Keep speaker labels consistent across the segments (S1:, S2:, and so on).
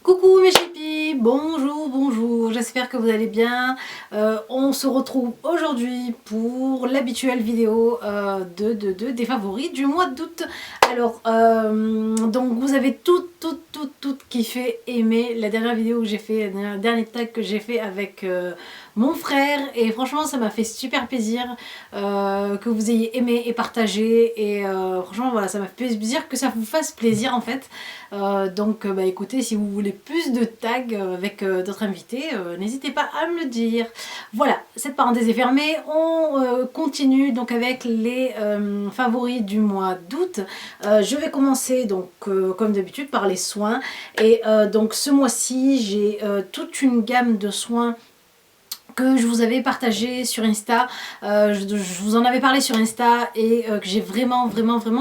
S1: Coucou mes chippies, bonjour, j'espère que vous allez bien. On se retrouve aujourd'hui pour l'habituelle vidéo des favoris du mois d'août. Alors, donc vous avez toutes kiffé, aimé la dernière vidéo que j'ai fait, le dernier tag que j'ai fait avec mon frère. Et franchement, ça m'a fait super plaisir que vous ayez aimé et partagé. Et franchement, voilà, ça m'a fait plaisir que ça vous fasse plaisir en fait. Donc bah écoutez, si vous voulez plus de tags avec d'autres invités, n'hésitez pas à me le dire. Voilà, cette parenthèse est fermée. On continue donc avec les favoris du mois d'août. Je vais commencer donc comme d'habitude par les soins. Et donc ce mois-ci, j'ai toute une gamme de soins que je vous avais partagé sur Insta, je vous en avais parlé sur Insta et que j'ai vraiment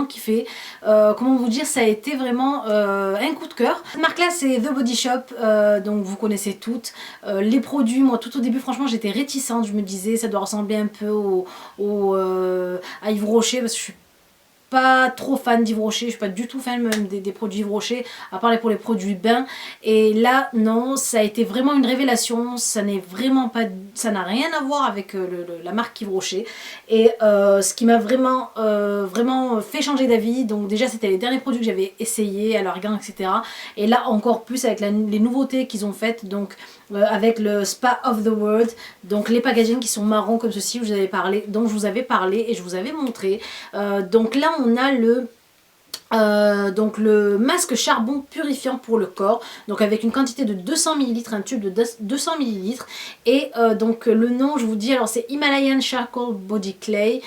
S1: kiffé. Comment vous dire, ça a été vraiment un coup de cœur. Cette marque là c'est The Body Shop, donc vous connaissez toutes. Les produits, moi tout au début franchement j'étais réticente, je me disais ça doit ressembler un peu à Yves Rocher parce que je suis pas trop fan d'Yves Rocher, je suis pas du tout fan même des produits Yves Rocher, à part pour les produits bains. Et là, non, ça a été vraiment une révélation, ça n'est vraiment pas, ça n'a rien à voir avec la marque Yves Rocher. Et ce qui m'a vraiment fait changer d'avis, donc déjà c'était les derniers produits que j'avais essayé à l'Argan, etc. Et là encore plus avec les nouveautés qu'ils ont faites, donc avec le Spa of the World, donc les packaging qui sont marrons comme ceci, dont je vous avais parlé et je vous avais montré. Donc là on a donc le masque charbon purifiant pour le corps, donc avec une quantité de 200 ml, un tube de 200 ml. Et donc le nom, je vous dis, alors c'est Himalayan Charcoal Body Clay,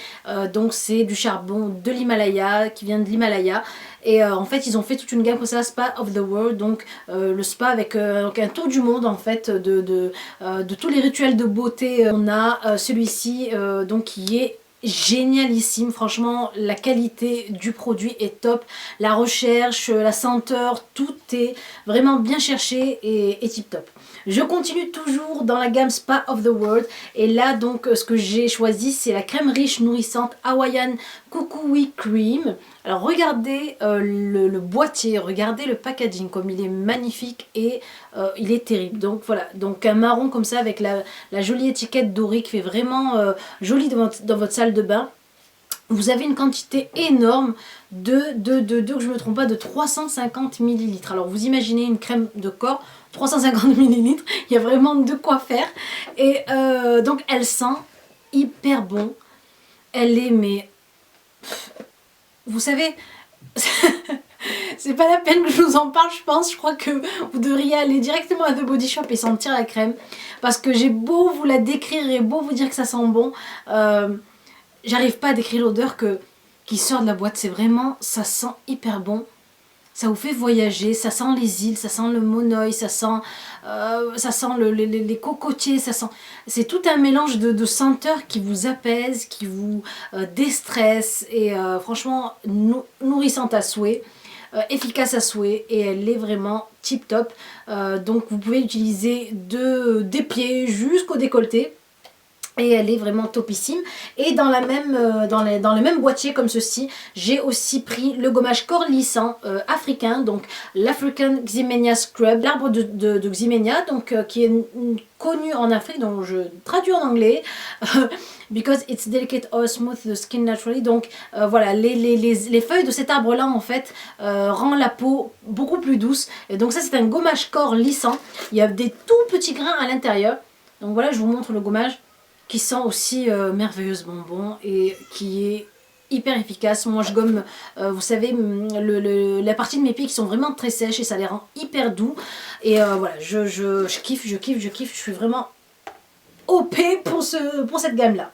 S1: donc c'est du charbon de l'Himalaya, qui vient de l'Himalaya. Et en fait ils ont fait toute une gamme pour ça, Spa of the World, donc le spa avec un tour du monde en fait de tous les rituels de beauté. On a celui-ci donc qui est génialissime, franchement la qualité du produit est top, la recherche, la senteur, tout est vraiment bien cherché et tip top. Je continue toujours dans la gamme Spa of the World et là donc ce que j'ai choisi c'est la crème riche nourrissante Hawaiian Kukui Cream. Alors regardez le boîtier, regardez le packaging comme il est magnifique et il est terrible. Donc voilà, donc un marron comme ça avec la jolie étiquette dorée qui fait vraiment joli dans votre salle de bain. Vous avez une quantité énorme que je ne me trompe pas, de 350 ml. Alors vous imaginez une crème de corps, 350 ml, il y a vraiment de quoi faire. Et donc elle sent hyper bon. Elle est, mais vous savez, c'est pas la peine que je vous en parle, je pense. Je crois que vous devriez aller directement à The Body Shop et sentir la crème. Parce que j'ai beau vous la décrire et beau vous dire que ça sent bon, j'arrive pas à décrire l'odeur qui sort de la boîte. C'est vraiment, ça sent hyper bon. Ça vous fait voyager, ça sent les îles, ça sent le monoï, ça sent les cocotiers, c'est tout un mélange de senteurs qui vous apaise, qui vous déstresse et franchement nourrissante à souhait. Efficace à souhait et elle est vraiment tip top. Donc vous pouvez l'utiliser des pieds jusqu'au décolleté. Et elle est vraiment topissime. Et dans le même boîtier comme ceci, j'ai aussi pris le gommage corps lissant africain, donc l'African Ximenia Scrub, l'arbre de Ximenia, donc qui est connu en Afrique, donc je traduis en anglais. Because it's delicate or smooth the skin naturally. Donc voilà, les feuilles de cet arbre là en fait rend la peau beaucoup plus douce. Et donc ça c'est un gommage corps lissant. Il y a des tout petits grains à l'intérieur. Donc voilà, je vous montre le gommage qui sent aussi merveilleusement bon et qui est hyper efficace. Moi je gomme, vous savez, la partie de mes pieds qui sont vraiment très sèches et ça les rend hyper doux. Et voilà, je kiffe, je suis vraiment OP pour cette gamme là.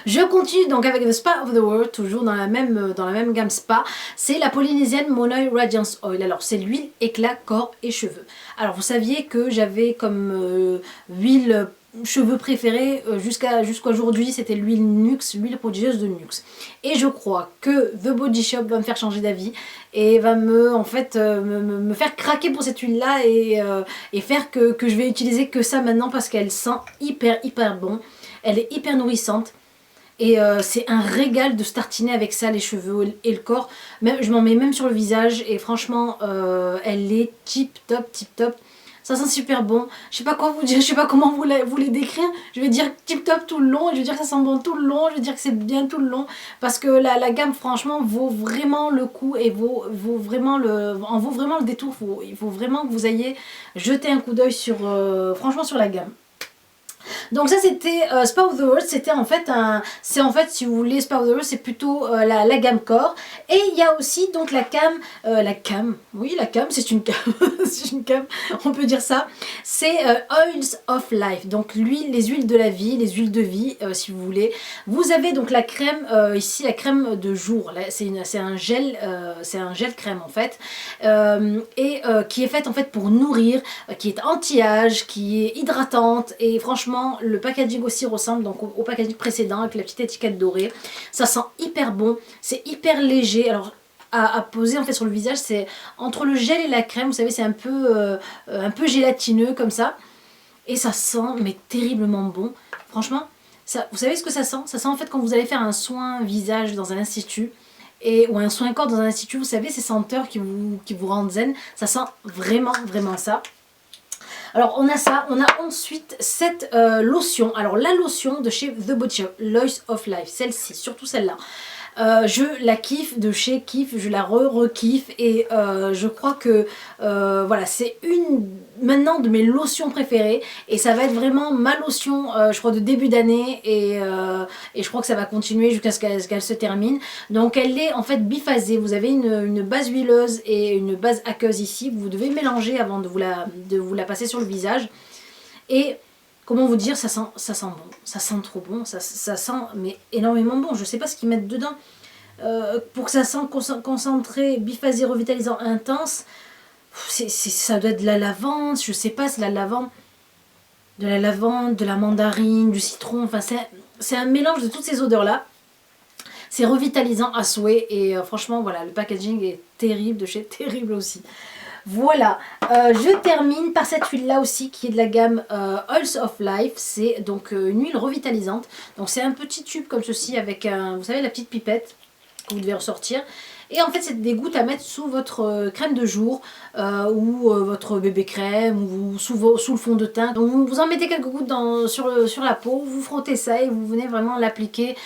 S1: Je continue donc avec le Spa of the World, toujours dans la même gamme spa. C'est la Polynesian Monoï Radiance Oil. Alors c'est l'huile éclat corps et cheveux. Alors vous saviez que j'avais comme huile cheveux préférée jusqu'à aujourd'hui, c'était l'huile Nux, l'huile prodigieuse de Nux. Et je crois que The Body Shop va me faire changer d'avis et va me faire craquer pour cette huile là et faire que je vais utiliser que ça maintenant parce qu'elle sent hyper bon. Elle est hyper nourrissante. Et c'est un régal de se tartiner avec ça les cheveux et le corps. Même, je m'en mets même sur le visage et franchement elle est tip top, tip top. Ça sent super bon. Je sais pas quoi vous dire, je sais pas comment vous les décrire. Je vais dire tip top tout le long, je vais dire que ça sent bon tout le long, je vais dire que c'est bien tout le long. Parce que la gamme franchement vaut vraiment le coup et vaut vraiment le détour. Il faut vraiment que vous ayez jeté un coup d'œil sur, franchement sur la gamme. Donc ça c'était Spa of the World, c'était en fait c'est en fait si vous voulez Spa of the World c'est plutôt la gamme corps. Et il y a aussi donc la cam, oui la cam c'est une cam, c'est une cam, on peut dire ça. C'est Oils of Life, donc les huiles de la vie, les huiles de vie si vous voulez. Vous avez donc la crème, ici la crème de jour, c'est un gel crème en fait. Qui est faite en fait pour nourrir, qui est anti-âge, qui est hydratante et franchement le packaging aussi ressemble donc au packaging précédent avec la petite étiquette dorée. Ça sent hyper bon, c'est hyper léger. Alors à poser en fait sur le visage, c'est entre le gel et la crème, vous savez c'est un peu gélatineux comme ça et ça sent mais terriblement bon. Franchement, ça, vous savez ce que ça sent? Ça sent en fait quand vous allez faire un soin visage dans un institut. Ou un soin corps dans un institut, vous savez, ces senteurs qui vous rendent zen, ça sent vraiment ça. Alors on a ça, on a ensuite cette lotion, alors la lotion de chez The Body Shop, l'Oils of Life, celle-ci, surtout celle-là. Je la kiffe de chez Kiffe, je la re-kiffe et je crois que voilà, c'est une maintenant de mes lotions préférées et ça va être vraiment ma lotion je crois de début d'année et je crois que ça va continuer jusqu'à ce qu'elle se termine. Donc elle est en fait biphasée, vous avez une base huileuse et une base aqueuse ici, vous devez mélanger avant de vous la passer sur le visage et comment vous dire, ça sent bon, ça sent trop bon, ça sent mais énormément bon. Je sais pas ce qu'ils mettent dedans pour que ça sente concentré, biphasé, revitalisant, intense. Ça doit être de la lavande, je sais pas, c'est de la lavande, de la mandarine, du citron. Enfin, c'est un mélange de toutes ces odeurs là. C'est revitalisant à souhait et franchement, voilà, le packaging est terrible, de chez Terrible aussi. Voilà, je termine par cette huile là aussi qui est de la gamme Oils of Life. C'est donc une huile revitalisante. Donc c'est un petit tube comme ceci avec vous savez la petite pipette que vous devez ressortir. Et en fait c'est des gouttes à mettre sous votre crème de jour ou votre bébé crème ou sous le fond de teint. Donc vous en mettez quelques gouttes sur la peau, vous frottez ça et vous venez vraiment l'appliquer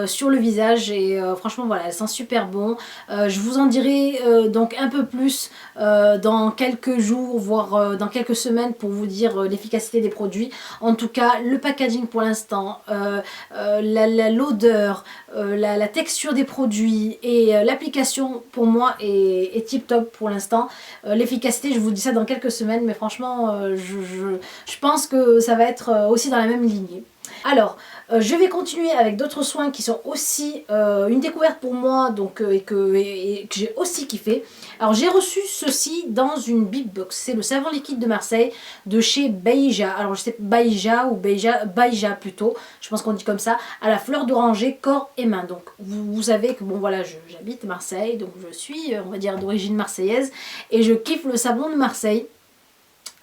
S1: sur le visage et franchement voilà, elle sent super bon. Je vous en dirai donc un peu plus dans quelques jours voire dans quelques semaines pour vous dire l'efficacité des produits. En tout cas le packaging pour l'instant, l'odeur, la texture des produits et l'application pour moi est tip top pour l'instant. L'efficacité je vous dis ça dans quelques semaines mais franchement je pense que ça va être aussi dans la même lignée. Alors je vais continuer avec d'autres soins qui sont aussi une découverte pour moi donc, et que j'ai aussi kiffé. Alors j'ai reçu ceci dans une big box, c'est le savon liquide de Marseille de chez Beija. Alors je sais Beija ou Beija plutôt, je pense qu'on dit comme ça, à la fleur d'oranger, corps et main. Donc vous savez que bon voilà, j'habite Marseille, donc je suis on va dire d'origine marseillaise et je kiffe le savon de Marseille.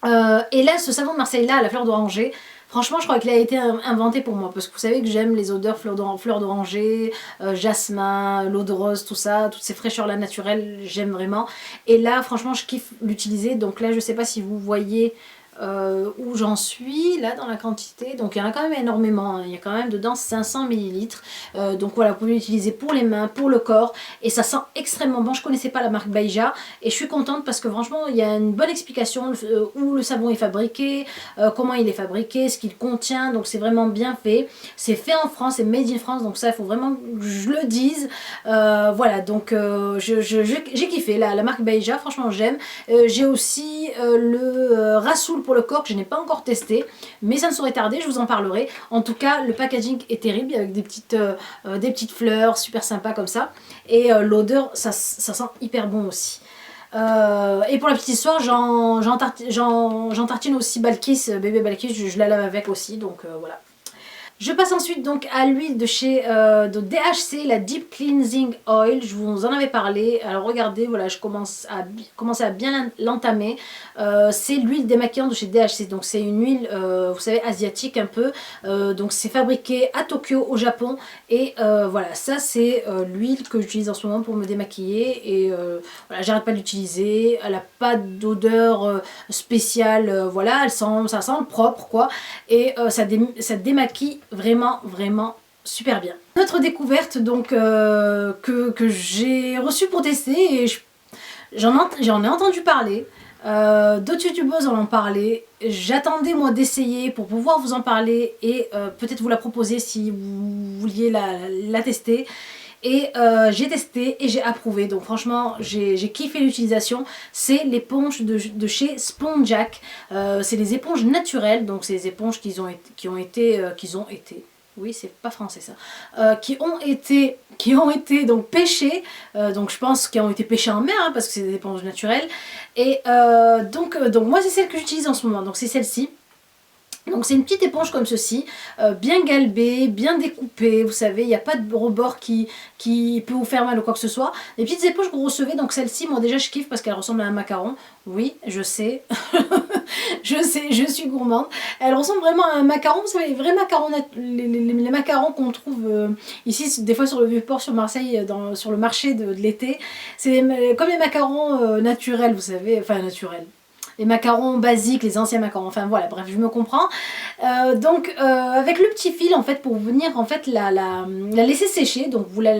S1: Et là ce savon de Marseille là à la fleur d'oranger, franchement je crois qu'il a été inventé pour moi parce que vous savez que j'aime les odeurs fleurs d'oranger, jasmin, l'eau de rose, tout ça, toutes ces fraîcheurs là naturelles, j'aime vraiment. Et là franchement je kiffe l'utiliser, donc là je sais pas si vous voyez où j'en suis là dans la quantité, donc il y en a quand même énormément, hein. Il y a quand même dedans 500 ml, donc voilà, vous pouvez l'utiliser pour les mains, pour le corps et ça sent extrêmement bon. Je connaissais pas la marque Beija et je suis contente parce que franchement il y a une bonne explication où le savon est fabriqué, comment il est fabriqué, ce qu'il contient, donc c'est vraiment bien fait, c'est fait en France, c'est made in France, donc ça il faut vraiment que je le dise. Voilà, donc j'ai kiffé la marque Beija, franchement j'aime. J'ai aussi le Rassoul pour le corps que je n'ai pas encore testé mais ça ne saurait tarder, je vous en parlerai. En tout cas le packaging est terrible avec des petites fleurs super sympas comme ça et l'odeur ça sent hyper bon aussi. Et pour la petite histoire j'en tartine aussi Balkis, bébé Balkis, je la lave avec aussi donc voilà. Je passe ensuite donc à l'huile de chez de DHC, la Deep Cleansing Oil. Je vous en avais parlé. Alors regardez, voilà, je commence à bien l'entamer. C'est l'huile démaquillante de chez DHC. Donc c'est une huile, vous savez, asiatique un peu. Donc c'est fabriqué à Tokyo, au Japon. Et voilà, ça c'est l'huile que j'utilise en ce moment pour me démaquiller. Et voilà, j'arrête pas de l'utiliser. Elle n'a pas d'odeur spéciale. Voilà, ça sent propre quoi. Et ça démaquille vraiment super bien. Notre découverte donc que j'ai reçue pour tester et j'en ai entendu parler. D'autres youtubeuses en ont parlé. J'attendais moi d'essayer pour pouvoir vous en parler et peut-être vous la proposer si vous vouliez la tester. Et j'ai testé et j'ai approuvé, donc franchement j'ai kiffé l'utilisation. C'est l'éponge de chez Spongeac. C'est des éponges naturelles, donc c'est des éponges qui ont été oui c'est pas français ça, qui ont été donc pêchées, donc je pense qu'ils ont été pêchées en mer hein, parce que c'est des éponges naturelles. Et donc moi c'est celle que j'utilise en ce moment, donc c'est celle-ci. Donc c'est une petite éponge comme ceci, bien galbée, bien découpée, vous savez, il n'y a pas de rebord qui peut vous faire mal ou quoi que ce soit. Les petites éponges que vous recevez, donc celle-ci, moi déjà je kiffe parce qu'elle ressemble à un macaron. Oui, je sais, je sais, je suis gourmande. Elle ressemble vraiment à un macaron, vous savez, les vrais macarons, les macarons qu'on trouve ici, des fois sur le Vieux-Port, sur Marseille, sur le marché de l'été. C'est comme les macarons naturels, vous savez, enfin naturels. Les macarons basiques, les anciens macarons, enfin voilà, bref, je me comprends. Donc avec le petit fil en fait pour venir en fait la laisser sécher, donc vous la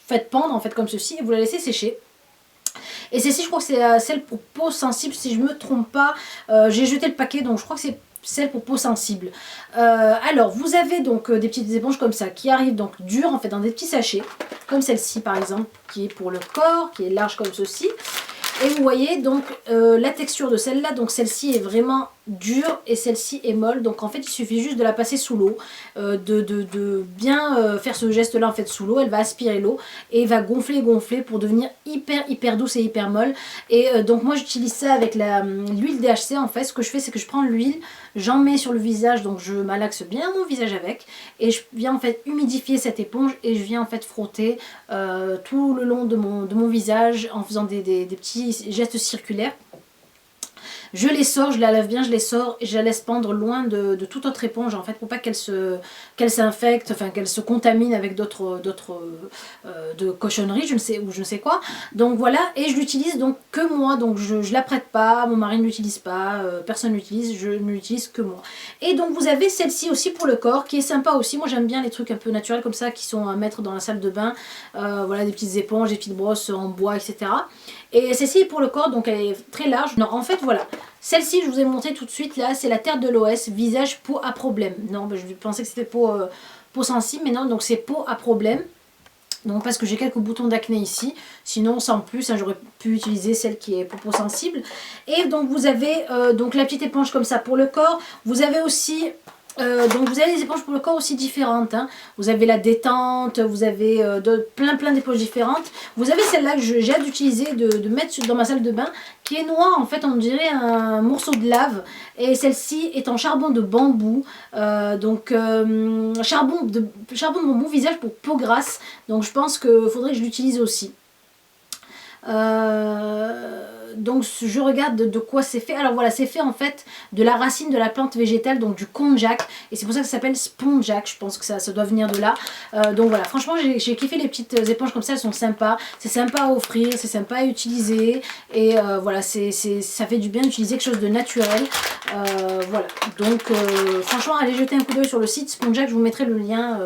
S1: faites pendre en fait comme ceci et vous la laissez sécher. Et celle-ci je crois que c'est celle pour peau sensible si je me trompe pas, j'ai jeté le paquet donc je crois que c'est celle pour peau sensible. Alors vous avez donc des petites éponges comme ça qui arrivent donc dures en fait dans des petits sachets, comme celle-ci par exemple qui est pour le corps, qui est large comme ceci. Et vous voyez donc la texture de celle-là, donc celle-ci est vraiment dure et celle-ci est molle. Donc en fait il suffit juste de la passer sous l'eau, de bien faire ce geste-là en fait sous l'eau. Elle va aspirer l'eau et va gonfler pour devenir hyper douce et hyper molle. Et donc moi j'utilise ça avec l'huile DHC en fait. Ce que je fais c'est que je prends l'huile, j'en mets sur le visage, donc je malaxe bien mon visage avec. Et je viens en fait humidifier cette éponge et je viens en fait frotter tout le long de mon visage en faisant des petits gestes circulaires. Je les sors, je la lave bien, je les sors et je la laisse pendre loin de toute autre éponge en fait pour pas qu'elle s'infecte, enfin qu'elle se contamine avec d'autres de cochonneries, je ne sais quoi. Donc voilà, et je l'utilise donc que moi, donc je la prête pas, mon mari ne l'utilise pas, personne l'utilise, je ne l'utilise que moi. Et donc vous avez celle-ci aussi pour le corps qui est sympa aussi, moi j'aime bien les trucs un peu naturels comme ça qui sont à mettre dans la salle de bain, voilà des petites éponges, des petites brosses en bois etc. Et celle-ci pour le corps, donc elle est très large. Non, en fait, voilà. Celle-ci, je vous ai montré tout de suite, là, c'est la Terre de l'OS, visage peau à problème. Non, je pensais que c'était peau sensible, mais non, donc c'est peau à problème. Donc parce que j'ai quelques boutons d'acné ici, sinon sans plus, hein, j'aurais pu utiliser celle qui est pour peau sensible. Et donc vous avez donc la petite éponge comme ça pour le corps. Vous avez aussi... donc vous avez des éponges pour le corps aussi différentes, hein. Vous avez la détente, vous avez plein d'éponges différentes. Vous avez celle-là que j'ai hâte d'utiliser, de mettre dans ma salle de bain, qui est noire en fait, on dirait un morceau de lave. Et celle-ci est en charbon de bambou, charbon de mon visage pour peau grasse. Donc je pense qu'il faudrait que je l'utilise aussi. Donc je regarde de quoi c'est fait. Alors voilà, c'est fait en fait de la racine de la plante végétale, donc du konjac, et c'est pour ça que ça s'appelle Spongeac. Je pense que ça doit venir de là. Donc voilà, franchement j'ai kiffé les petites éponges comme ça, elles sont sympas, c'est sympa à offrir, c'est sympa à utiliser, et voilà, ça fait du bien d'utiliser quelque chose de naturel. Voilà, donc franchement allez jeter un coup d'œil sur le site Spongeac, je vous mettrai le lien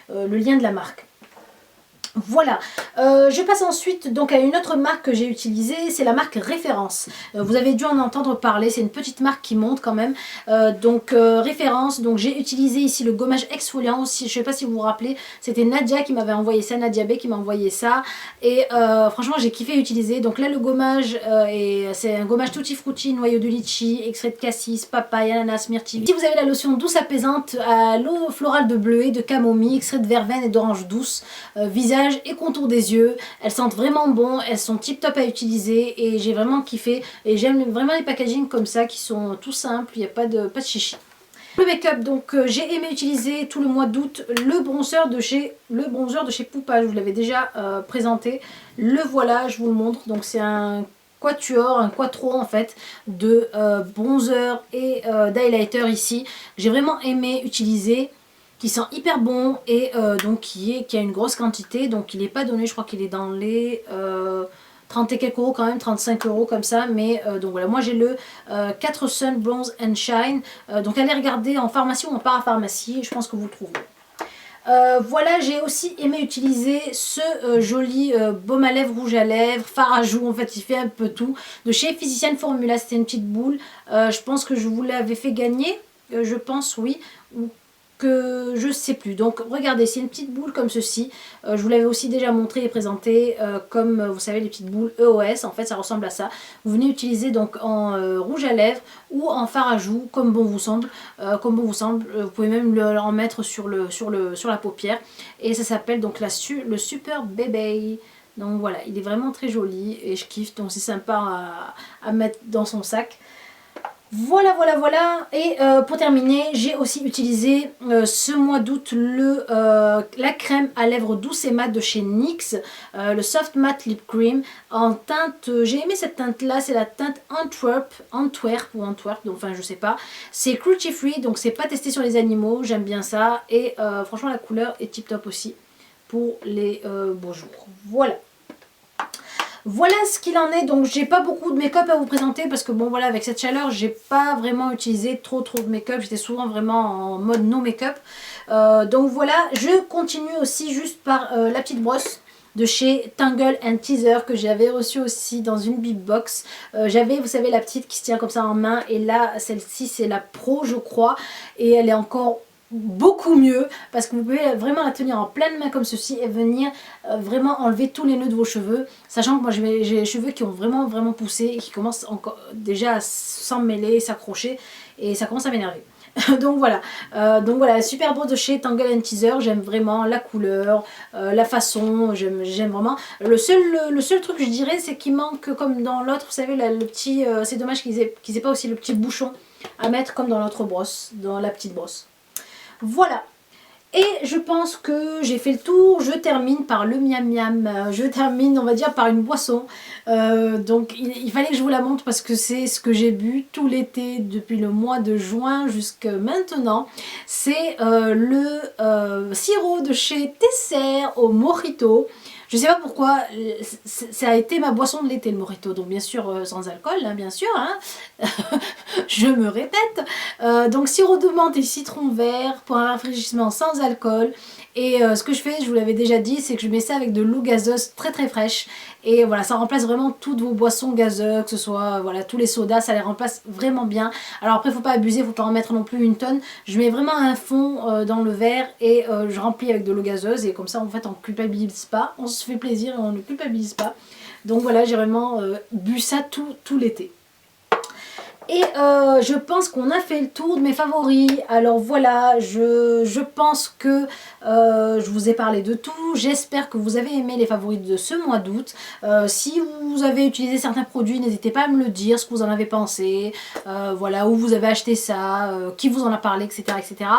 S1: de la marque. Voilà, je passe ensuite donc à une autre marque que j'ai utilisée, c'est la marque Référence. Vous avez dû en entendre parler, c'est une petite marque qui monte quand même. Référence, donc j'ai utilisé ici le gommage exfoliant aussi, je ne sais pas si vous vous rappelez, c'était Nadia qui m'avait envoyé ça, Nadia B qui m'a envoyé ça. Et franchement j'ai kiffé utiliser. Donc là le gommage, c'est un gommage tutti frutti, noyau de litchi, extrait de cassis, papaye, ananas, myrtille. Ici vous avez la lotion douce apaisante à l'eau florale de bleuet, de camomille, extrait de verveine et d'orange douce, visage et contour des yeux. Elles sentent vraiment bon, elles sont tip top à utiliser et j'ai vraiment kiffé. Et j'aime vraiment les packaging comme ça qui sont tout simples, il n'y a pas de chichi. Le make-up, donc j'ai aimé utiliser tout le mois d'août le bronzer de chez Poupa. Je vous l'avais déjà présenté. Le voilà, je vous le montre. Donc c'est un quatuor, un quattro en fait de bronzer et d'highlighter ici. J'ai vraiment aimé utiliser, qui sent hyper bon et donc qui a une grosse quantité. Donc il n'est pas donné, je crois qu'il est dans les 30 et quelques euros quand même, 35 € comme ça, mais donc voilà, moi j'ai le 4 Sun Bronze and Shine, donc allez regarder en pharmacie ou en parapharmacie, je pense que vous le trouverez. Voilà, j'ai aussi aimé utiliser ce joli baume à lèvres, rouge à lèvres, fard à joues, en fait il fait un peu tout, de chez Physician Formula. C'était une petite boule, je pense que je vous l'avais fait gagner, je pense oui, ou que je sais plus. Donc regardez, c'est une petite boule comme ceci, je vous l'avais aussi déjà montré et présenté, comme vous savez les petites boules EOS, en fait ça ressemble à ça. Vous venez utiliser donc en rouge à lèvres ou en fard à joues comme bon vous semble, vous pouvez même en mettre sur la paupière, et ça s'appelle donc le Super Baby. Donc voilà, il est vraiment très joli et je kiffe, donc c'est sympa à mettre dans son sac. Voilà, voilà, voilà. Et pour terminer, j'ai aussi utilisé ce mois d'août la crème à lèvres douce et mat de chez NYX, le Soft Matte Lip Cream en teinte, j'ai aimé cette teinte là, c'est la teinte Antwerp, donc, enfin je sais pas. C'est cruelty free, donc c'est pas testé sur les animaux, j'aime bien ça. Et franchement la couleur est tip top aussi pour les beaux jours. Voilà. Voilà ce qu'il en est. Donc j'ai pas beaucoup de make-up à vous présenter parce que bon voilà, avec cette chaleur j'ai pas vraiment utilisé trop de make-up, j'étais souvent vraiment en mode no make-up, donc voilà. Je continue aussi juste par la petite brosse de chez Tangle and Teaser que j'avais reçue aussi dans une big box. J'avais, vous savez, la petite qui se tient comme ça en main, et là celle-ci c'est la Pro je crois, et elle est encore beaucoup mieux parce que vous pouvez vraiment la tenir en pleine main comme ceci et venir vraiment enlever tous les nœuds de vos cheveux, sachant que moi j'ai les cheveux qui ont vraiment poussé et qui commencent encore déjà à s'emmêler, s'accrocher, et ça commence à m'énerver. donc voilà, super beau de chez Tangle and Teaser. J'aime vraiment la couleur, la façon, j'aime vraiment. Le seul truc que je dirais, c'est qu'il manque, comme dans l'autre, vous savez, le petit, c'est dommage qu'ils aient pas aussi le petit bouchon à mettre comme dans l'autre brosse, dans la petite brosse. Voilà. Et je pense que j'ai fait le tour. Je termine par le miam miam. Je termine, on va dire, par une boisson. Donc il fallait que je vous la montre parce que c'est ce que j'ai bu tout l'été depuis le mois de juin jusqu'à maintenant. C'est le sirop de chez Tesser au mojito. Je sais pas pourquoi, ça a été ma boisson de l'été, le mojito. Donc bien sûr sans alcool, hein, bien sûr, hein. Je me répète. Donc sirop de menthe et citron vert pour un rafraîchissement sans alcool. Et ce que je fais, je vous l'avais déjà dit, c'est que je mets ça avec de l'eau gazeuse très fraîche. Et voilà, ça remplace vraiment toutes vos boissons gazeuses, que ce soit voilà, tous les sodas, ça les remplace vraiment bien. Alors après, il ne faut pas abuser, il ne faut pas en mettre non plus une tonne. Je mets vraiment un fond dans le verre et je remplis avec de l'eau gazeuse. Et comme ça, en fait, on ne culpabilise pas, on se fait plaisir et on ne culpabilise pas. Donc voilà, j'ai vraiment bu ça tout l'été. Et je pense qu'on a fait le tour de mes favoris. Alors voilà, je pense que je vous ai parlé de tout. J'espère que vous avez aimé les favoris de ce mois d'août. Si vous avez utilisé certains produits, n'hésitez pas à me le dire, ce que vous en avez pensé. Voilà, où vous avez acheté ça, qui vous en a parlé, etc. etc.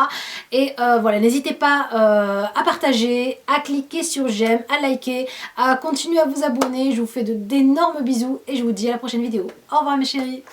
S1: Et voilà, n'hésitez pas à partager, à cliquer sur j'aime, à liker, à continuer à vous abonner. Je vous fais d'énormes bisous et je vous dis à la prochaine vidéo. Au revoir mes chéris.